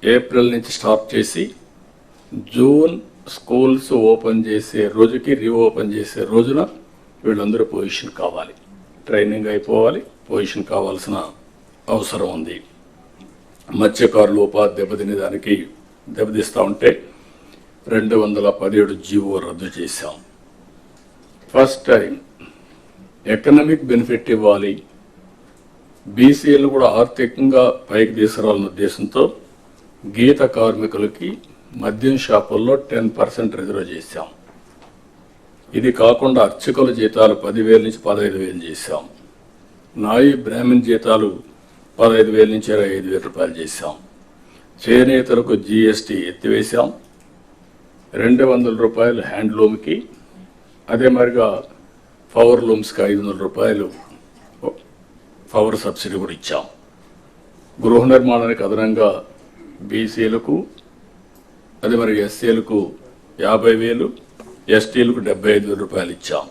April నుంచి start చేసి June schools open చేసే రోజుకి రీఓపెన్ చేసే రోజున వీళ్ళందరూ పొజిషన్ కావాలి, ట్రైనింగ్ అయిపోవాలి, పొజిషన్ కావాల్సిన అవసరం ఉంది. మత్స్యకారులు ఉపాధి దెబ్బతీస్తూ ఉంటే 217 జీవో రద్దు చేశాం. ఫస్ట్ టైం ఎకనామిక్ బెనిఫిట్ ఇవ్వాలి, బీసీలు కూడా ఆర్థికంగా పైకి తీసుకురావాలన్న ఉద్దేశంతో గీత కార్మికులకి మద్యం షాపుల్లో 10% రిజర్వ్ చేశాం. ఇది కాకుండా అర్చకుల జీతాలు 10,000 నుంచి 15,000 చేశాం. నాయి బ్రాహ్మణ్ జీతాలు 15,000 నుంచి 25,000 రూపాయలు చేశాం. చేనేతలకు జీఎస్టీ ఎత్తివేశాం. 200 రూపాయలు హ్యాండ్లూమ్కి, అదే మరిగా పవర్ లూమ్స్కి 500 రూపాయలు పవర్ సబ్సిడీ కూడా ఇచ్చాం. గృహ నిర్మాణానికి అదనంగా బీసీలకు, అదే మరి ఎస్సీలకు 50,000, ఎస్టీలకు 75,000 రూపాయలు ఇచ్చాం.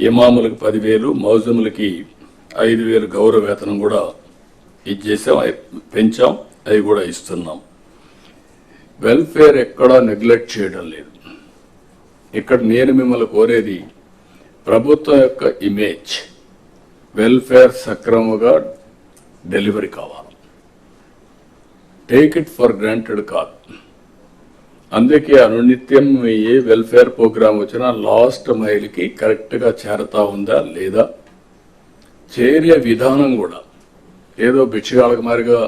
ఇమాములకు 10,000, మౌజములకి 5,000 గౌరవ వేతనం కూడా ఇచ్చేసాం, పెంచాం, అవి కూడా ఇస్తున్నాం. వెల్ఫేర్ ఎక్కడా నెగ్లెక్ట్ చేయడం లేదు. ఇక్కడ నేను మిమ్మల్ని కోరేది ప్రభుత్వం యొక్క ఇమేజ్, వెల్ఫేర్ సక్రమంగా డెలివరీ కావాలి. టేక్ ఇట్ ఫర్ గ్రాంటెడ్ కాదు. అందుకే అనునిత్యం ఏ వెల్ఫేర్ ప్రోగ్రామ్ వచ్చినా లాస్ట్ మైల్కి కరెక్ట్గా చేరతా ఉందా లేదా, చేరే విధానం కూడా ఏదో భిక్షగాళ్ళకి మారిగా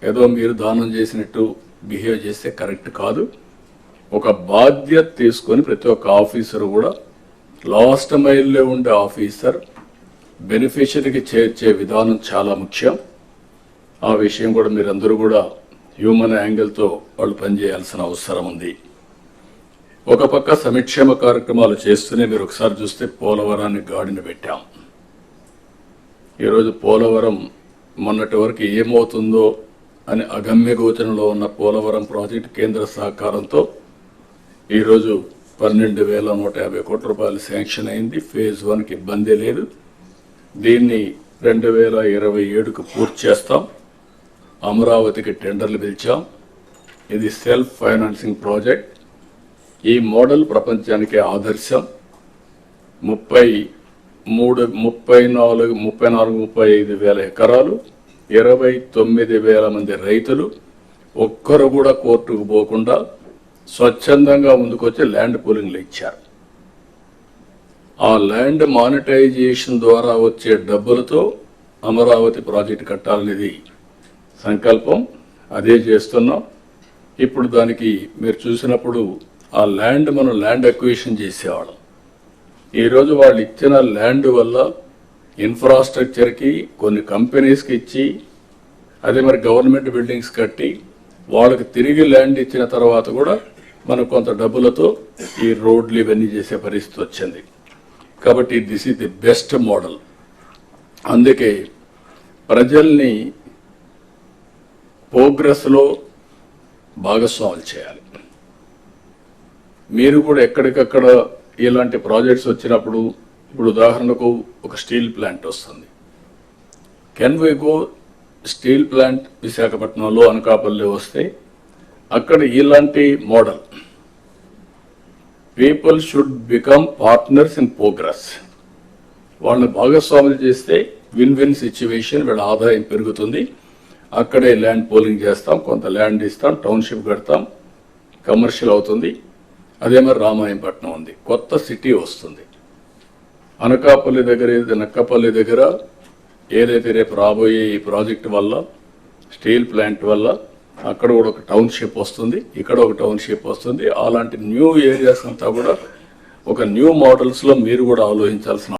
ఏదో మీరు దానం చేసినట్టు బిహేవ్ చేస్తే కరెక్ట్ కాదు. ఒక బాధ్యత తీసుకొని ప్రతి ఒక్క ఆఫీసర్ కూడా లాస్ట్ మైల్లో ఉండే ఆఫీసర్ బెనిఫిషరీకి చేర్చే విధానం చాలా ముఖ్యం. ఆ విషయం కూడా మీరందరూ కూడా హ్యూమన్ యాంగిల్తో వాళ్ళు పనిచేయాల్సిన అవసరం ఉంది. ఒక పక్క సంక్షేమ కార్యక్రమాలు చేస్తూనే మీరు ఒకసారి చూస్తే పోలవరాన్ని గాడిన పెట్టాం. ఈరోజు పోలవరం మొన్నటి వరకు ఏమవుతుందో అని అగమ్య గోచరంలో ఉన్న పోలవరం ప్రాజెక్టు కేంద్ర సహకారంతో ఈరోజు 12,150 కోట్ల రూపాయలు శాంక్షన్ అయింది. ఫేజ్ 1కి ఇబ్బంది లేదు. దీన్ని 2027కు పూర్తి చేస్తాం. అమరావతికి టెండర్లు పిలిచాం. ఇది సెల్ఫ్ ఫైనాన్సింగ్ ప్రాజెక్ట్. ఈ మోడల్ ప్రపంచానికి ఆదర్శం. 35 వేల ఎకరాలు, 29,000 మంది రైతులు, ఒక్కరు కూడా కోర్టుకు పోకుండా స్వచ్ఛందంగా ముందుకొచ్చి ల్యాండ్ పూలింగ్లు ఇచ్చారు. ఆ ల్యాండ్ మానిటైజేషన్ ద్వారా వచ్చే డబ్బులతో అమరావతి ప్రాజెక్టు కట్టాలనేది సంకల్పం. అదే చేస్తున్నాం. ఇప్పుడు దానికి మీరు చూసినప్పుడు ఆ ల్యాండ్ మనం ల్యాండ్ అక్విజిషన్ చేసేవాళ్ళం. ఈరోజు వాళ్ళు ఇచ్చిన ల్యాండ్ వల్ల ఇన్ఫ్రాస్ట్రక్చర్కి, కొన్ని కంపెనీస్కి ఇచ్చి, అదే మరి గవర్నమెంట్ బిల్డింగ్స్ కట్టి వాళ్ళకి తిరిగి ల్యాండ్ ఇచ్చిన తర్వాత కూడా మనం కొంత డబ్బులతో ఈ రోడ్లు ఇవన్నీ చేసే పరిస్థితి వచ్చింది. కాబట్టి this is the best model. అందుకే ప్రజల్ని ప్రోగ్రెస్లో భాగస్వాములు చేయాలి. మీరు కూడా ఎక్కడికక్కడ ఇలాంటి ప్రాజెక్ట్స్ వచ్చినప్పుడు, ఇప్పుడు ఉదాహరణకు ఒక స్టీల్ ప్లాంట్ వస్తుంది. Can we go steel plant విశాఖపట్నంలో, అనకాపల్లి వస్తే అక్కడ ఇలాంటి model people should become partners in progress. వాళ్ళని భాగస్వాములు చేస్తే విన్ విన్ సిచ్యువేషన్, వీళ్ళ ఆదాయం పెరుగుతుంది. అక్కడే ల్యాండ్ పోలింగ్ చేస్తాం, కొంత ల్యాండ్ ఇస్తాం, టౌన్షిప్ కడతాం, కమర్షియల్ అవుతుంది. అదే మరి రామాయంపట్నం ఉంది, కొత్త సిటీ వస్తుంది. అనకాపల్లి దగ్గర, నక్కపల్లి దగ్గర ఏదైతే రేపు రాబోయే ఈ ప్రాజెక్టు వల్ల, స్టీల్ ప్లాంట్ వల్ల అక్కడ కూడా ఒక టౌన్షిప్ వస్తుంది, ఇక్కడ ఒక టౌన్షిప్ వస్తుంది. అలాంటి న్యూ ఏరియాస్ అంతా కూడా ఒక న్యూ మోడల్స్లో మీరు కూడా ఆలోచించాల్సిన